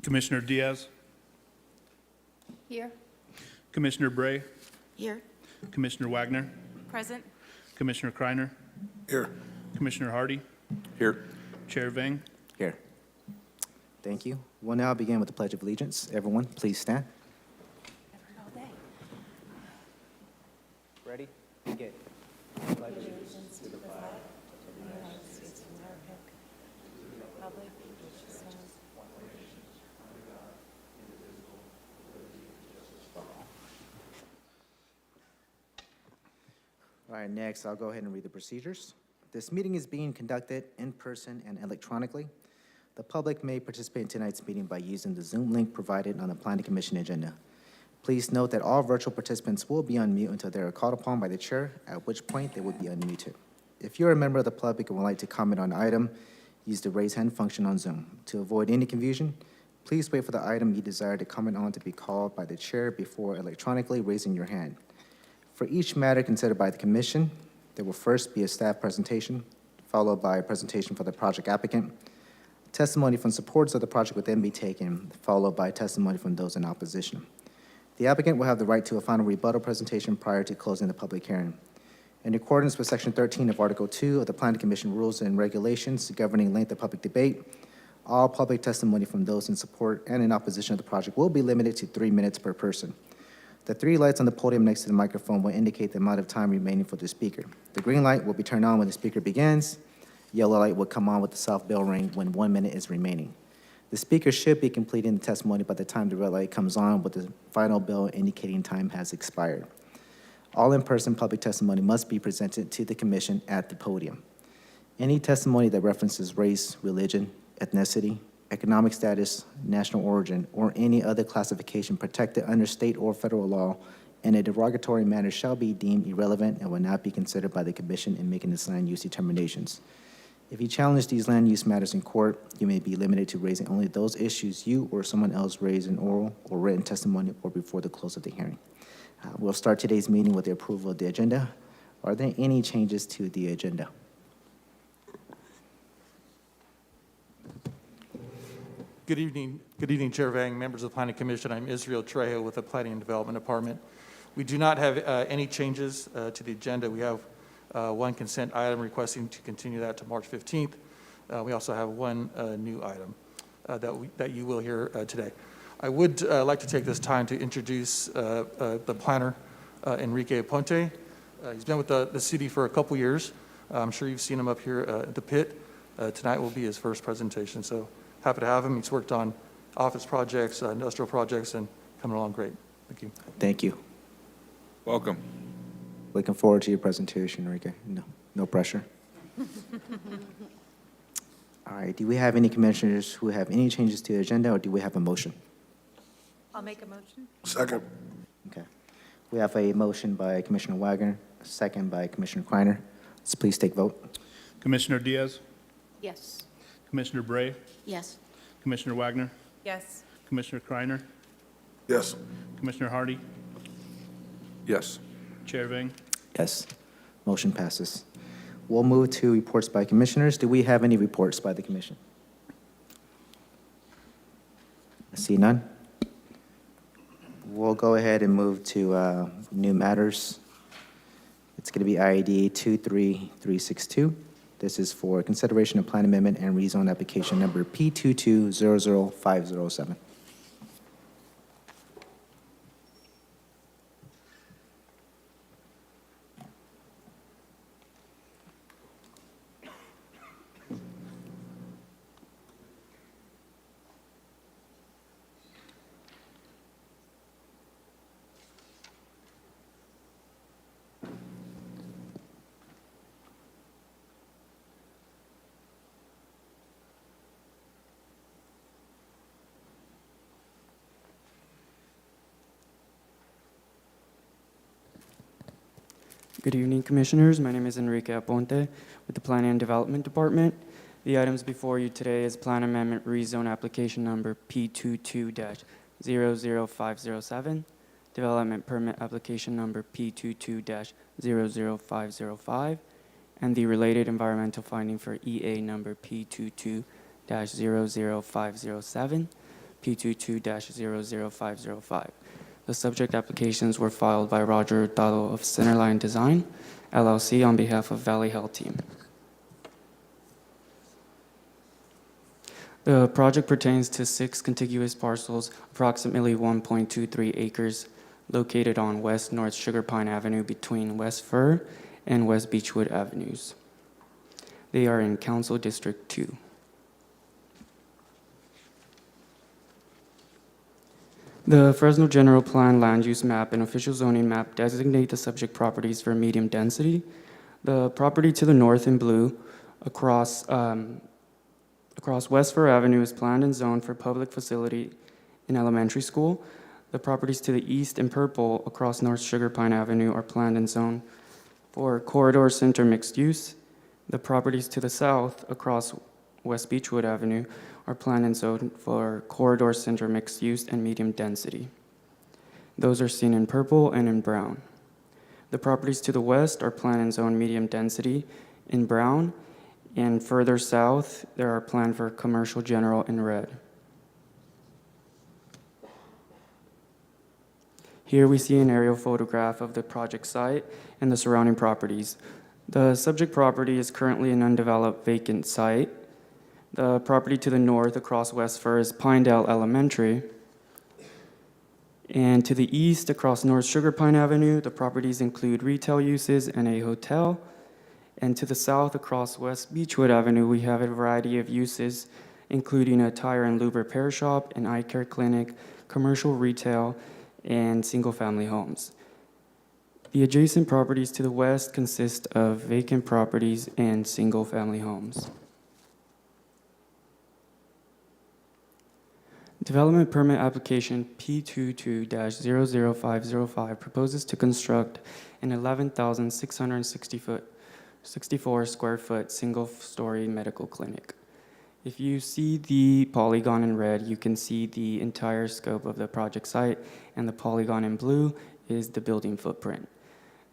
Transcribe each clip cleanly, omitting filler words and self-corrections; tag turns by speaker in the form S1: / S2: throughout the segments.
S1: Commissioner Diaz,
S2: Here.
S1: Commissioner Bray,
S2: Here.
S1: Commissioner Wagner,
S2: Present.
S1: Commissioner Kreiner,
S3: Here.
S1: Commissioner Hardy,
S3: Here.
S1: Chair Vang.
S4: Here. Thank you. We'll now begin with the Pledge of Allegiance. Everyone, please stand.
S2: All day.
S4: Ready? Begin.
S2: Allegiance to the flag of the United States of America, republic which stands one nation, under God, indivisible, with liberty and justice for all.
S4: All right, next, I'll go ahead and read the procedures. This meeting is being conducted in person and electronically. The public may participate in tonight's meeting by using the Zoom link provided on the Planning Commission agenda. Please note that all virtual participants will be on mute until they are called upon by the chair, at which point they will be unmuted. If you're a member of the public and would like to comment on an item, use the raise hand function on Zoom. To avoid any confusion, please wait for the item you desire to comment on to be called by the chair before electronically raising your hand. For each matter considered by the commission, there will first be a staff presentation, followed by a presentation for the project applicant. Testimony from supporters of the project will then be taken, followed by testimony from those in opposition. The applicant will have the right to a final rebuttal presentation prior to closing the public hearing. In accordance with Section 13 of Article 2 of the Planning Commission Rules and Regulations governing length of public debate, all public testimony from those in support and in opposition of the project will be limited to 3 minutes per person. The 3 lights on the podium next to the microphone will indicate the amount of time remaining for the speaker. The green light will be turned on when the speaker begins. Yellow light will come on with the soft bell ring when 1 minute is remaining. The speaker should be completing the testimony by the time the red light comes on with the final bell indicating time has expired. All in-person public testimony must be presented to the commission at the podium. Any testimony that references race, religion, ethnicity, economic status, national origin, or any other classification protected under state or federal law in a derogatory manner shall be deemed irrelevant and will not be considered by the commission in making its land use determinations. If you challenge these land use matters in court, you may be limited to raising only those issues you or someone else raised in oral or written testimony or before the close of the hearing. We'll start today's meeting with the approval of the agenda. Are there any changes to the agenda?
S5: Good evening, Chair Vang, members of the Planning Commission. I'm Israel Trejo with the Planning and Development Department. We do not have any changes to the agenda. We have one consent item requesting to continue that to March 15th. We also have one new item that you will hear today. I would like to take this time to introduce the planner, Enrique Aponte. He's been with the city for a couple years. I'm sure you've seen him up here at the pit. Tonight will be his first presentation, so happy to have him. He's worked on office projects, industrial projects, and coming along great. Thank you.
S4: Thank you.
S3: Welcome.
S4: Looking forward to your presentation, Enrique. No pressure. All right, do we have any commissioners who have any changes to the agenda, or do we have a motion?
S2: I'll make a motion.
S3: Second.
S4: Okay. We have a motion by Commissioner Wagner, a second by Commissioner Kreiner. Let's please take vote.
S1: Commissioner Diaz,
S2: Yes.
S1: Commissioner Bray,
S2: Yes.
S1: Commissioner Wagner,
S2: Yes.
S1: Commissioner Kreiner,
S3: Yes.
S1: Commissioner Hardy,
S3: Yes.
S1: Chair Vang.
S4: Yes. Motion passes. We'll move to reports by commissioners. Do we have any reports by the commission? I see none. We'll go ahead and move to new matters. It's going to be IAD 23362. This is for consideration of plan amendment and rezone application number P2200507.
S6: Good evening, Commissioners. My name is Enrique Aponte with the Planning and Development Department. The items before you today is Plan Amendment Rezone Application Number P22-00507, Development Permit Application Number P22-00505, and the related environmental finding for EA Number P22-00507, P22-00505. The subject applications were filed by Roger Hurtado of Centerline Design, LLC, on behalf of Valley Health Team. The project pertains to 6 contiguous parcels, approximately 1.23 acres, located on West North Sugar Pine Avenue between West Fir and West Beechwood Avenues. They are in Council District 2. The Fresno General Plan Land Use Map and Official Zoning Map designate the subject properties for medium density. The property to the north in blue across West Fir Avenue is planned and zoned for public facility and elementary school. The properties to the east in purple across North Sugar Pine Avenue are planned and zoned for corridor center mixed use. The properties to the south across West Beechwood Avenue are planned and zoned for corridor center mixed use and medium density. Those are seen in purple and in brown. The properties to the west are planned and zoned medium density in brown, and further south, there are planned for commercial general in red. Here we see an aerial photograph of the project site and the surrounding properties. The subject property is currently an undeveloped vacant site. The property to the north across West Fir is Pinedale Elementary. And to the east across North Sugar Pine Avenue, the properties include retail uses and a hotel. And to the south across West Beechwood Avenue, we have a variety of uses, including a tire and lube repair shop, an eye care clinic, commercial retail, and single-family homes. The adjacent properties to the west consist of vacant properties and single-family homes. Development permit application P22-00505 proposes to construct an 11,664 square foot single-story medical clinic. If you see the polygon in red, you can see the entire scope of the project site, and the polygon in blue is the building footprint.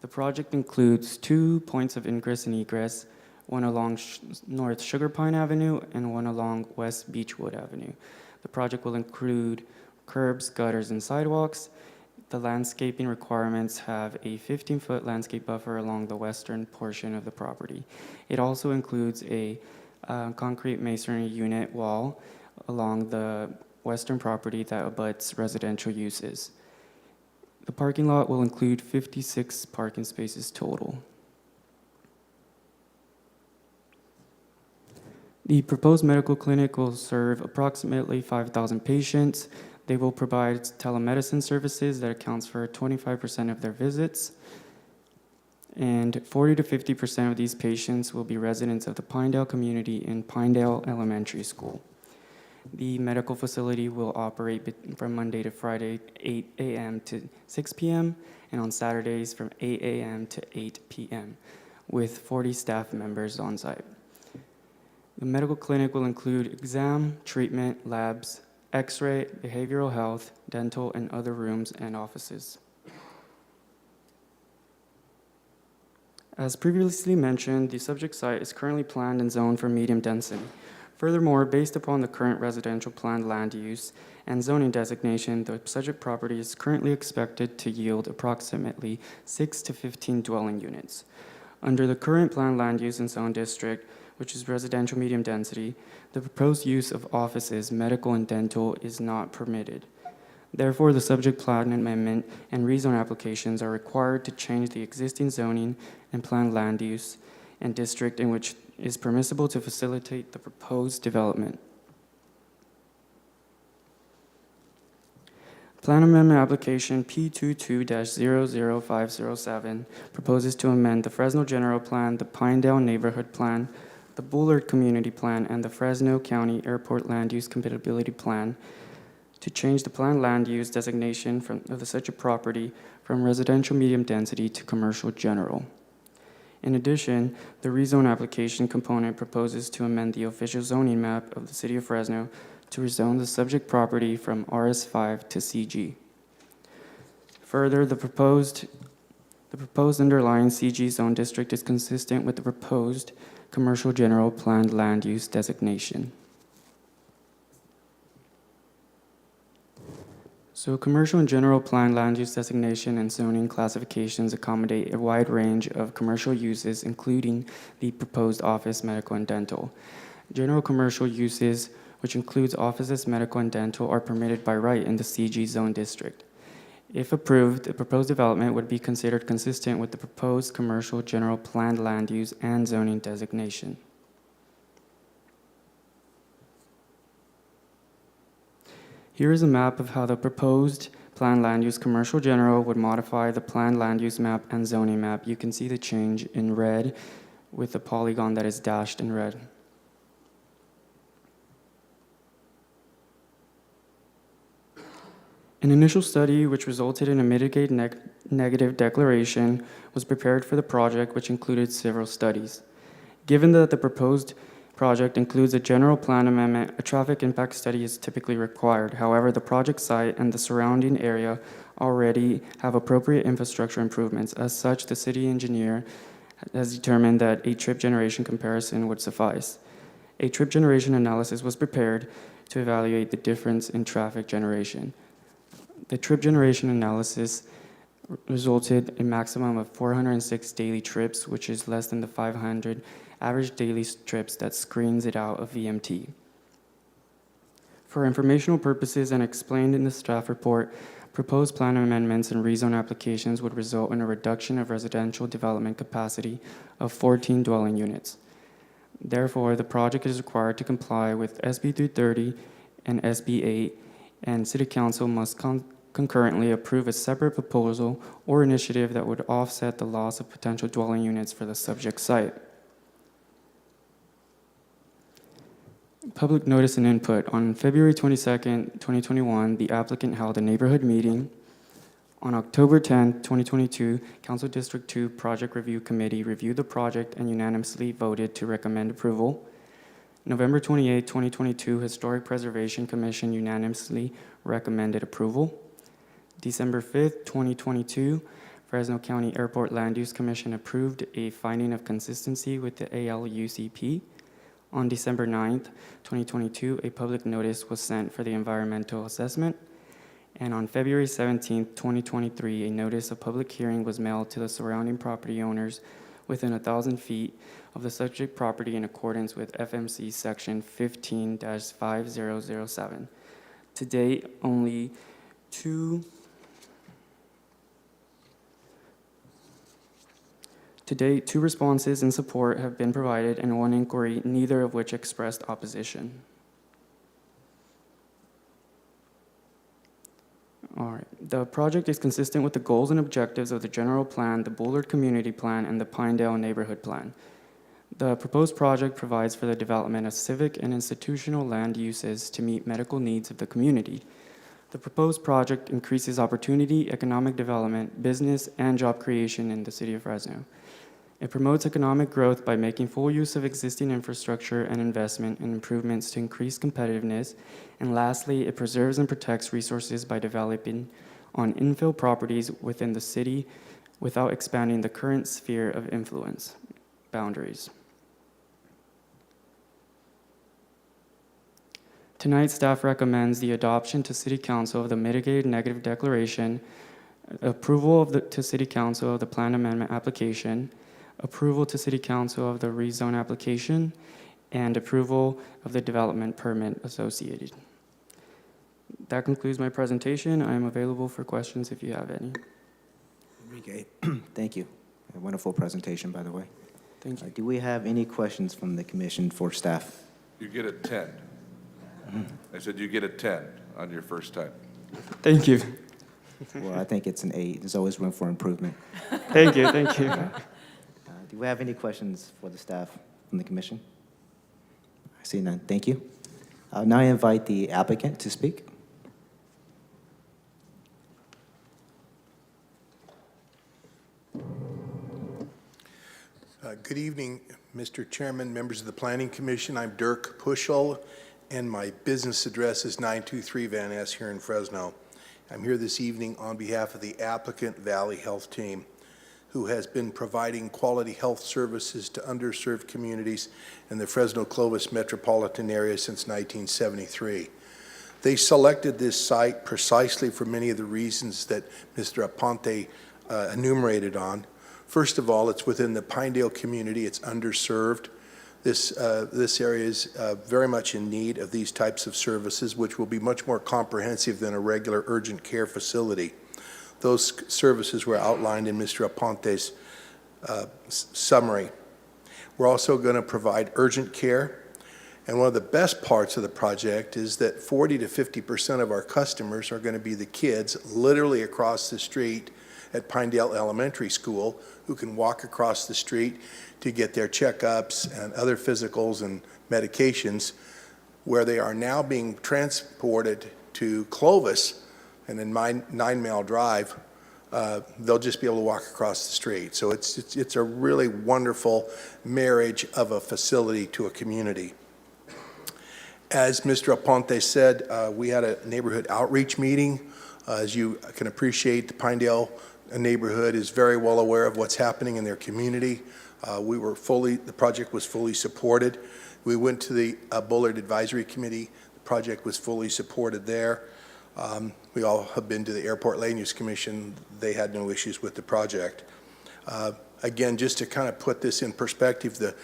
S6: The project includes 2 points of ingress and egress, one along North Sugar Pine Avenue and one along West Beechwood Avenue. The project will include curbs, gutters, and sidewalks. The landscaping requirements have a 15-foot landscape buffer along the western portion of the property. It also includes a concrete masonry unit wall along the western property that abuts residential uses. The parking lot will include 56 parking spaces total. The proposed medical clinic will serve approximately 5,000 patients. They will provide telemedicine services that accounts for 25% of their visits. And 40 to 50% of these patients will be residents of the Pinedale community in Pinedale Elementary School. The medical facility will operate from Monday to Friday, 8 a.m. to 6 p.m., and on Saturdays from 8 a.m. to 8 p.m., with 40 staff members on site. The medical clinic will include exam, treatment, labs, x-ray, behavioral health, dental, and other rooms and offices. As previously mentioned, the subject site is currently planned and zoned for medium density. Furthermore, based upon the current residential planned land use and zoning designation, the subject property is currently expected to yield approximately 6 to 15 dwelling units. Under the current planned land use and zone district, which is residential medium density, the proposed use of offices, medical, and dental is not permitted. Therefore, the subject plan amendment and rezone applications are required to change the existing zoning and planned land use and district in which is permissible to facilitate the proposed development. Plan amendment application P22-00507 proposes to amend the Fresno General Plan, the Pinedale Neighborhood Plan, the Bullard Community Plan, and the Fresno County Airport Land Use Compatibility Plan to change the planned land use designation of the subject property from residential medium density to commercial general. In addition, the rezone application component proposes to amend the official zoning map of the City of Fresno to rezone the subject property from RS5 to CG. Further, the proposed underlying CG zone district is consistent with the proposed commercial general planned land use designation. So commercial and general plan land use designation and zoning classifications accommodate a wide range of commercial uses, including the proposed office, medical, and dental. General commercial uses, which includes offices, medical, and dental, are permitted by right in the CG zone district. If approved, the proposed development would be considered consistent with the proposed commercial general planned land use and zoning designation. Here is a map of how the proposed planned land use commercial general would modify the planned land use map and zoning map. You can see the change in red with the polygon that is dashed in red. An initial study which resulted in a mitigate negative declaration was prepared for the project, which included several studies. Given that the proposed project includes a general plan amendment, a traffic impact study is typically required. However, the project site and the surrounding area already have appropriate infrastructure improvements. As such, the city engineer has determined that a trip generation comparison would suffice. A trip generation analysis was prepared to evaluate the difference in traffic generation. The trip generation analysis resulted in a maximum of 406 daily trips, which is less than the 500 average daily trips that screens it out of VMT. For informational purposes and explained in the staff report, proposed plan amendments and rezone applications would result in a reduction of residential development capacity of 14 dwelling units. Therefore, the project is required to comply with SB 330 and SB 8, and City Council must concurrently approve a separate proposal or initiative that would offset the loss of potential dwelling units for the subject site. Public notice and input. On February 22nd, 2021, the applicant held a neighborhood meeting. On October 10th, 2022, Council District 2 Project Review Committee reviewed the project and unanimously voted to recommend approval. November 28, 2022, Historic Preservation Commission unanimously recommended approval. December 5th, 2022, Fresno County Airport Land Use Commission approved a finding of consistency with the ALUCP. On December 9th, 2022, a public notice was sent for the environmental assessment. And on February 17th, 2023, a notice of public hearing was mailed to the surrounding property owners within 1,000 feet of the subject property in accordance with FMC Section 15-5007. To date, two responses in support have been provided and one inquiry, neither of which expressed opposition. All right. The project is consistent with the goals and objectives of the general plan, the Bullard Community Plan, and the Pinedale Neighborhood Plan. The proposed project provides for the development of civic and institutional land uses to meet medical needs of the community. The proposed project increases opportunity, economic development, business, and job creation in the city of Fresno. It promotes economic growth by making full use of existing infrastructure and investment in improvements to increase competitiveness. And lastly, it preserves and protects resources by developing on infill properties within the city without expanding the current sphere of influence boundaries. Tonight, staff recommends the adoption to City Council of the mitigated negative declaration, approval to City Council of the plan amendment application, approval to City Council of the rezone application, and approval of the development permit associated. That concludes my presentation. I am available for questions if you have any.
S4: Enrique, thank you. A wonderful presentation, by the way.
S6: Thank you.
S4: Do we have any questions from the commission for staff?
S3: You get a 10. I said you get a 10 on your first time.
S6: Thank you.
S4: Well, I think it's an 8. There's always room for improvement.
S6: Thank you. Thank you.
S4: Do we have any questions for the staff from the commission? I see none. Thank you. I'll now invite the applicant to speak.
S7: Good evening, Mr. Chairman, members of the Planning Commission. I'm Dirk Puschel, and my business address is 923 Van Ness here in Fresno. I'm here this evening on behalf of the applicant Valley Health Team, who has been providing quality health services to underserved communities in the Fresno-Clovis metropolitan area since 1973. They selected this site precisely for many of the reasons that Mr. Aponte enumerated on. First of all, it's within the Pinedale community. It's underserved. This area is very much in need of these types of services, which will be much more comprehensive than a regular urgent care facility. Those services were outlined in Mr. Aponte's summary. We're also going to provide urgent care. And one of the best parts of the project is that 40 to 50% of our customers are going to be the kids literally across the street at Pinedale Elementary School who can walk across the street to get their checkups and other physicals and medications, where they are now being transported to Clovis, and in my 9-mile drive, they'll just be able to walk across the street. So it's a really wonderful marriage of a facility to a community. As Mr. Aponte said, we had a neighborhood outreach meeting. As you can appreciate, the Pinedale neighborhood is very well aware of what's happening in their community. The project was fully supported. We went to the Bullard Advisory Committee. The project was fully supported there. We all have been to the Airport Land Use Commission. They had no issues with the project. Again, just to kind of put this in perspective, the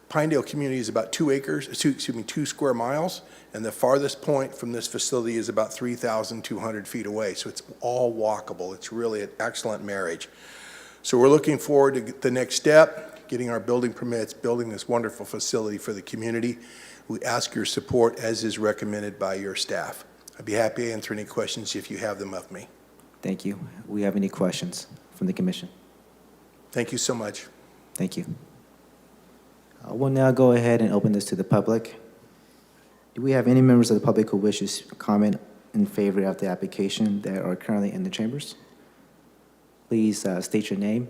S7: Pinedale community is about 2 square miles, and the farthest point from this facility is about 3,200 feet away. So it's all walkable. It's really an excellent marriage. So we're looking forward to the next step, getting our building permits, building this wonderful facility for the community. We ask your support as is recommended by your staff. I'd be happy to answer any questions if you have them of me.
S4: Thank you. We have any questions from the commission?
S7: Thank you so much.
S4: Thank you. We'll now go ahead and open this to the public. Do we have any members of the public who wish to comment in favor of the application that are currently in the chambers? Please state your name,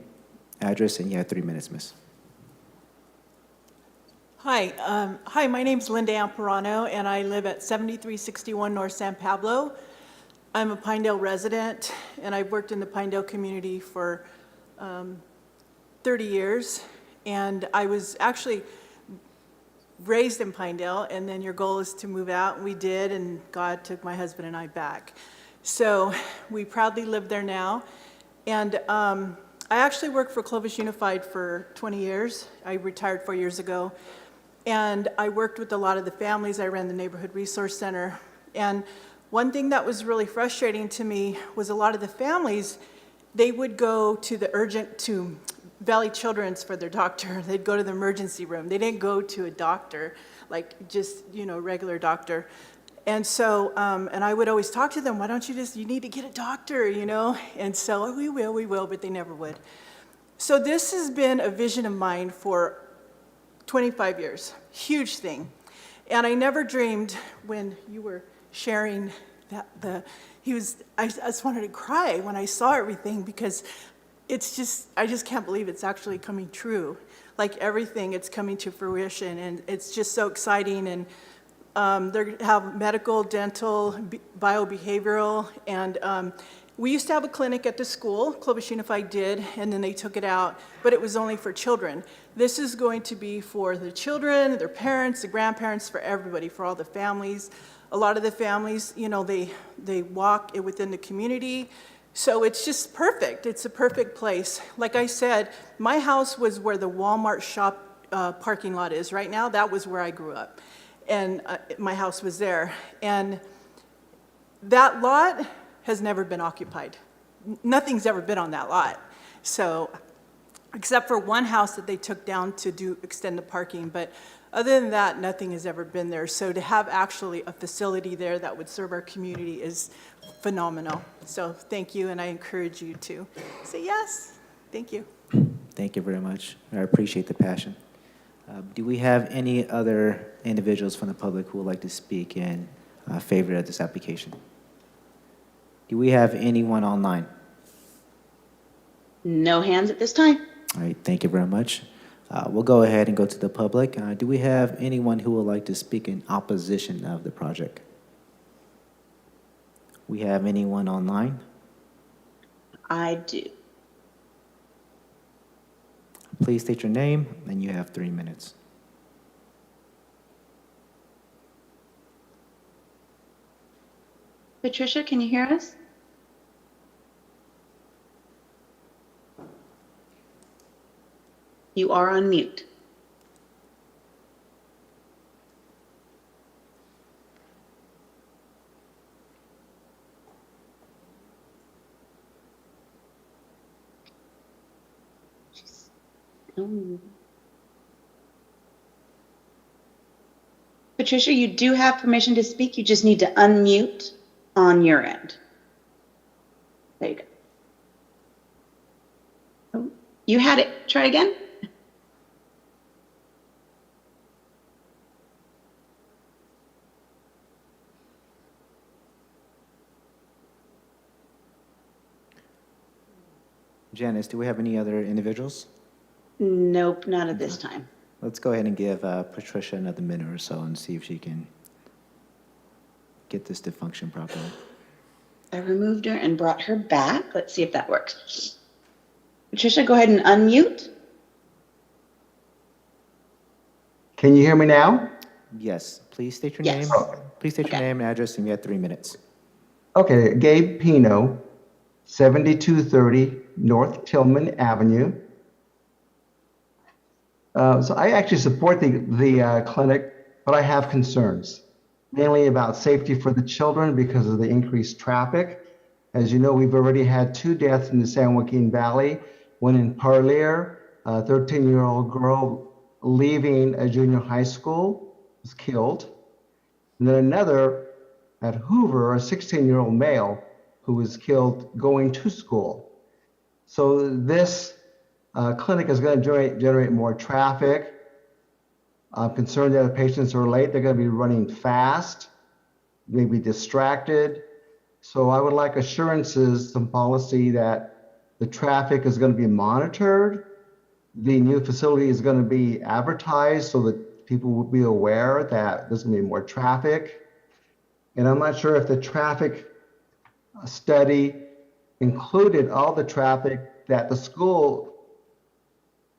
S4: address, and you have 3 minutes, miss.
S8: Hi, my name's Linda Amparano, and I live at 7361 North San Pablo. I'm a Pinedale resident, and I've worked in the Pinedale community for 30 years. And I was actually raised in Pinedale, and then your goal is to move out. We did, and God took my husband and I back. So we proudly live there now. And I actually worked for Clovis Unified for 20 years. I retired 4 years ago. And I worked with a lot of the families. I ran the Neighborhood Resource Center. And one thing that was really frustrating to me was a lot of the families, they would go to Valley Children's for their doctor. They'd go to the emergency room. They didn't go to a doctor, like just, regular doctor. And so, and I would always talk to them, why don't you need to get a doctor, And so, oh, we will, but they never would. So this has been a vision of mine for 25 years, huge thing. And I never dreamed when you were sharing that I just wanted to cry when I saw everything, because I just can't believe it's actually coming true. Like everything, it's coming to fruition, and it's just so exciting. And they have medical, dental, biobehavioral, and we used to have a clinic at the school, Clovis Unified did, and then they took it out, but it was only for children. This is going to be for the children, their parents, the grandparents, for everybody, for all the families. A lot of the families, they walk within the community. So it's just perfect. It's a perfect place. Like I said, my house was where the Walmart shop parking lot is right now. That was where I grew up. And my house was there. And that lot has never been occupied. Nothing's ever been on that lot. So, except for one house that they took down to extend the parking. But other than that, nothing has ever been there. So to have actually a facility there that would serve our community is phenomenal. So thank you, and I encourage you to say yes. Thank you.
S4: Thank you very much. I appreciate the passion. Do we have any other individuals from the public who would like to speak in favor of this application? Do we have anyone online?
S9: No hands at this time.
S4: All right, thank you very much. We'll go ahead and go to the public. Do we have anyone who would like to speak in opposition of the project? We have anyone online?
S9: I do.
S4: Please state your name, and you have 3 minutes.
S9: Patricia, can you hear us? You are on mute. Oh. Patricia, you do have permission to speak. You just need to unmute on your end. There you go. Oh, you had it. Try again.
S4: Janice, do we have any other individuals?
S9: Nope, not at this time.
S4: Let's go ahead and give Patricia another minute or so and see if she can get this to function properly.
S9: I removed her and brought her back. Let's see if that works. Patricia, go ahead and unmute.
S10: Can you hear me now?
S4: Yes, please state your
S9: Yes.
S4: name. Please state your
S9: Okay.
S4: name and address, and you have 3 minutes.
S10: Okay, Gabe Pino, 7230 North Tillman Avenue. So I actually support the clinic, but I have concerns, mainly about safety for the children because of the increased traffic. As you know, we've already had 2 deaths in the San Joaquin Valley, one in Parlier, a 13-year-old girl leaving a junior high school was killed. And then another at Hoover, a 16-year-old male who was killed going to school. So this clinic is going to generate more traffic. I'm concerned that if patients are late, they're going to be running fast, maybe distracted. So I would like assurances, some policy that the traffic is going to be monitored. The new facility is going to be advertised so that people will be aware that there's going to be more traffic. And I'm not sure if the traffic study included all the traffic that the school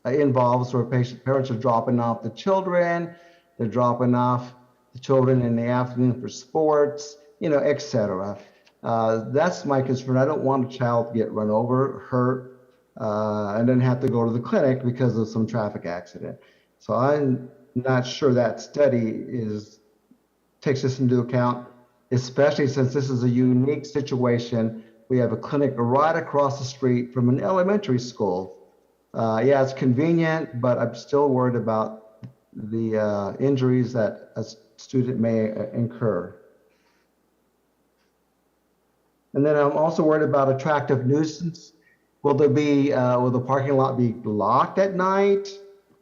S10: involves, where parents are dropping off the children, they're dropping off the children in the afternoon for sports, et cetera. That's my concern. I don't want a child to get run over, hurt, and then have to go to the clinic because of some traffic accident. So I'm not sure that study takes this into account, especially since this is a unique situation. We have a clinic right across the street from an elementary school. Yeah, it's convenient, but I'm still worried about the injuries that a student may incur. And then I'm also worried about attractive nuisance. Will the parking lot be locked at night?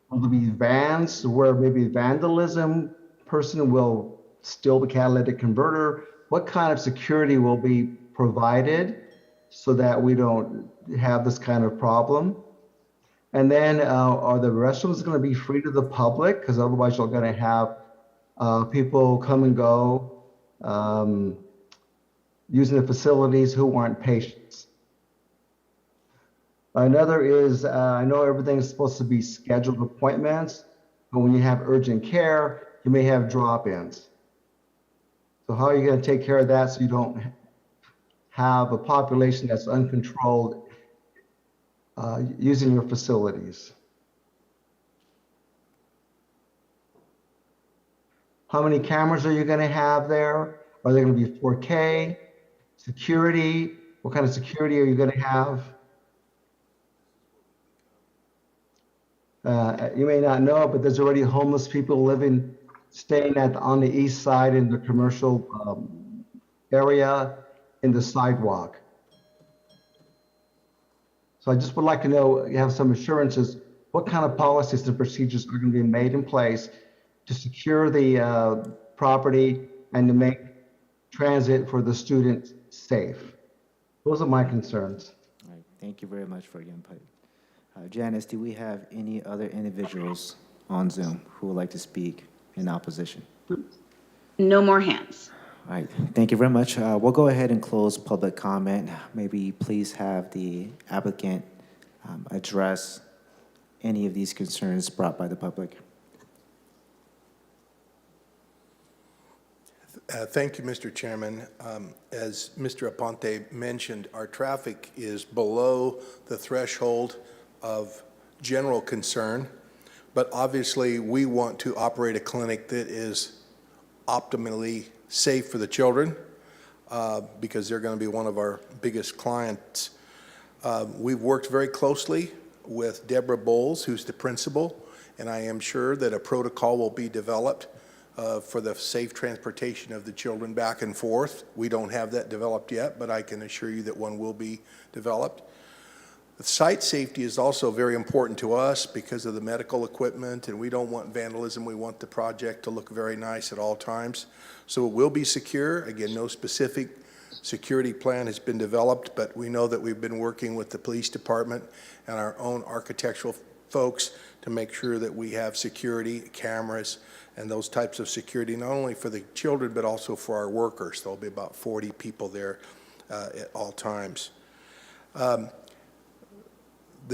S10: Will there be vans where maybe vandalism person will steal the catalytic converter? What kind of security will be provided so that we don't have this kind of problem? And then are the restrooms going to be free to the public? Because otherwise you're going to have people come and go using the facilities who aren't patients. Another is, I know everything's supposed to be scheduled appointments, but when you have urgent care, you may have drop-ins. So how are you going to take care of that so you don't have a population that's uncontrolled using your facilities? How many cameras are you going to have there? Are they going to be 4K? Security? What kind of security are you going to have? You may not know, but there's already homeless people staying on the east side in the commercial area in the sidewalk. So I just would like to know, you have some assurances, what kind of policies and procedures are going to be made in place to secure the property and to make transit for the students safe. Those are my concerns.
S4: All right, thank you very much for your input. Janice, do we have any other individuals on Zoom who would like to speak in opposition?
S9: No more hands.
S4: All right, thank you very much. We'll go ahead and close public comment. Maybe please have the applicant address any of these concerns brought by the public.
S7: Thank you, Mr. Chairman. As Mr. Aponte mentioned, our traffic is below the threshold of general concern, but obviously we want to operate a clinic that is optimally safe for the children because they're going to be one of our biggest clients. We've worked very closely with Deborah Bowles, who's the principal, and I am sure that a protocol will be developed for the safe transportation of the children back and forth. We don't have that developed yet, but I can assure you that one will be developed. The site safety is also very important to us because of the medical equipment, and we don't want vandalism. We want the project to look very nice at all times. So it will be secure. Again, no specific security plan has been developed, but we know that we've been working with the police department and our own architectural folks to make sure that we have security, cameras, and those types of security, not only for the children, but also for our workers. There'll be about 40 people there at all times. The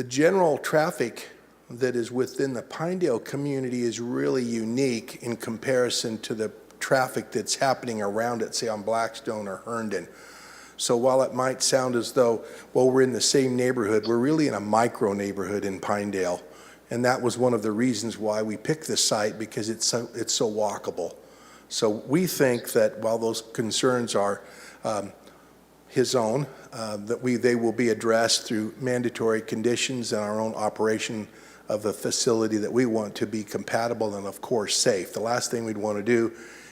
S7: general traffic that is within the Pinedale community is really unique in comparison to the traffic that's happening around it, say on Blackstone or Herndon. So while it might sound as though, well, we're in the same neighborhood, we're really in a micro neighborhood in Pinedale. And that was one of the reasons why we picked this site, because it's so walkable. So we think that while those concerns are his own, that they will be addressed through mandatory conditions and our own operation of the facility that we want to be compatible and, of course, safe. The last thing we'd want to do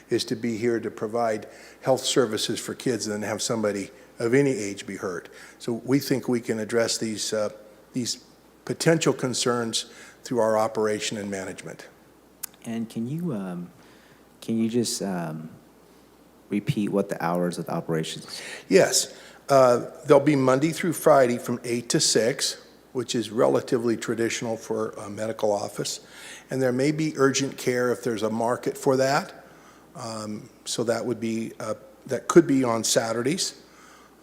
S7: is to be here to provide health services for kids and then have somebody of any age be hurt. So we think we can address these potential concerns through our operation and management.
S4: And can you just repeat what the hours of the operations?
S7: Yes. They'll be Monday through Friday from 8 to 6, which is relatively traditional for a medical office. And there may be urgent care if there's a market for that. So that would be, that could be on Saturdays.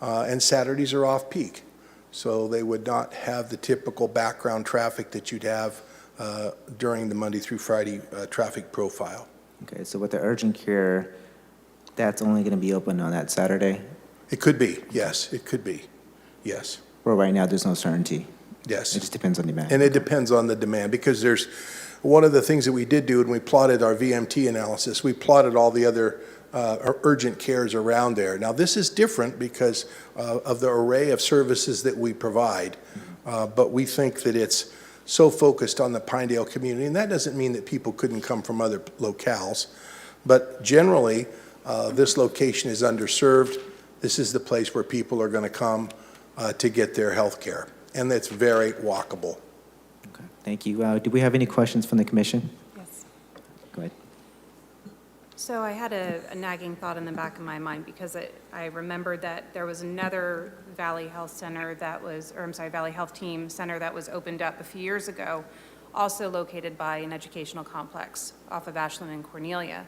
S7: And Saturdays are off-peak. So they would not have the typical background traffic that you'd have during the Monday through Friday traffic profile.
S4: Okay, so with the urgent care, that's only going to be open on that Saturday?
S7: It could be, yes, it could be, yes,
S4: Well, right now, there's no certainty.
S7: yes.
S4: It just depends on demand.
S7: And it depends on the demand, because there's, one of the things that we did do when we plotted our VMT analysis, we plotted all the other urgent cares around there. Now, this is different because of the array of services that we provide, but we think that it's so focused on the Pinedale community, and that doesn't mean that people couldn't come from other locales, but generally, this location is underserved. This is the place where people are going to come to get their health care, and it's very walkable.
S4: Okay, thank you. Do we have any questions from the commission?
S2: Yes.
S4: Go ahead.
S2: So I had a nagging thought in the back of my mind because I remembered that there was another Valley Health Center that was, or I'm sorry, Valley Health Team Center that was opened up a few years ago, also located by an educational complex off of Ashland and Cornelia.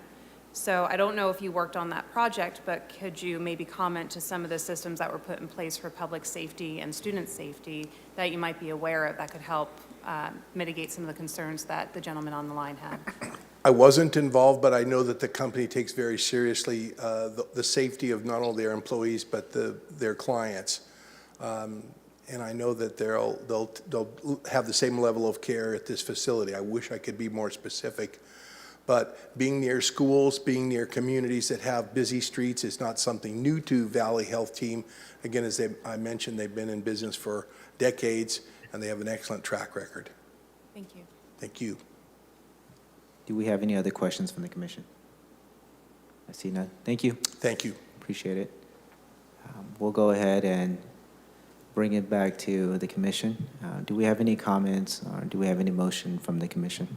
S2: So I don't know if you worked on that project, but could you maybe comment to some of the systems that were put in place for public safety and student safety that you might be aware of that could help mitigate some of the concerns that the gentleman on the line had?
S7: I wasn't involved, but I know that the company takes very seriously the safety of not only their employees, but their clients. And I know that they'll have the same level of care at this facility. I wish I could be more specific. But being near schools, being near communities that have busy streets is not something new to Valley Health Team. Again, as I mentioned, they've been in business for decades, and they have an excellent track record.
S2: Thank you.
S7: Thank you.
S4: Do we have any other questions from the commission? I see none. Thank you.
S7: Thank you.
S4: Appreciate it. We'll go ahead and bring it back to the commission. Do we have any comments, or do we have any motion from the commission?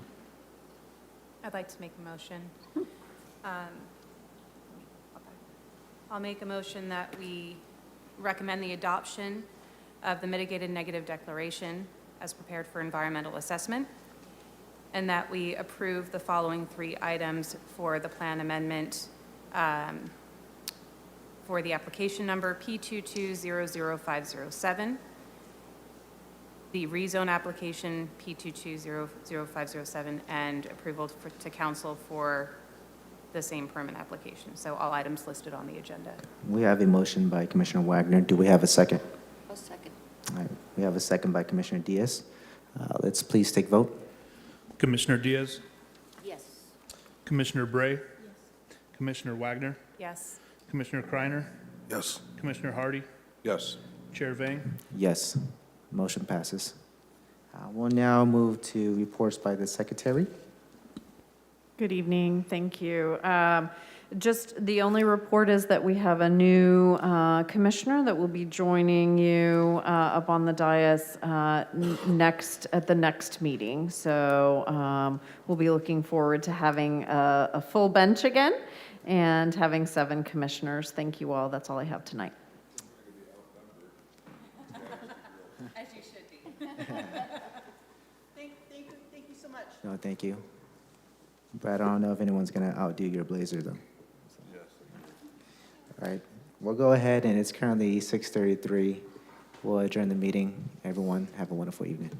S2: I'd like to make a motion. I'll make a motion that we recommend the adoption of the mitigated negative declaration as prepared for environmental assessment, and that we approve the following 3 items for the plan amendment for the application number P2200507, the rezone application P2200507, and approval to council for the same permit application. So all items listed on the agenda.
S4: We have a motion by Commissioner Wagner. Do we have a second?
S2: A second.
S4: All right, we have a second by Commissioner Diaz. Let's please take vote.
S1: Commissioner Diaz,
S2: Yes.
S1: Commissioner Bray, Commissioner Wagner,
S2: Yes.
S1: Commissioner Kreiner,
S3: Yes.
S1: Commissioner Hardy,
S3: Yes.
S1: Chair Vang.
S4: Yes, motion passes. We'll now move to reports by the secretary.
S11: Good evening, thank you. Just the only report is that we have a new commissioner that will be joining you up on the dais at the next meeting. So we'll be looking forward to having a full bench again and having 7 commissioners. Thank you all, that's all I have tonight.
S8: As you should be. Thank you so much.
S4: No, thank you. Brad, I don't know if anyone's going to outdo your blazer, though. All right, we'll go ahead, and it's currently 6:33. We'll adjourn the meeting. Everyone, have a wonderful evening.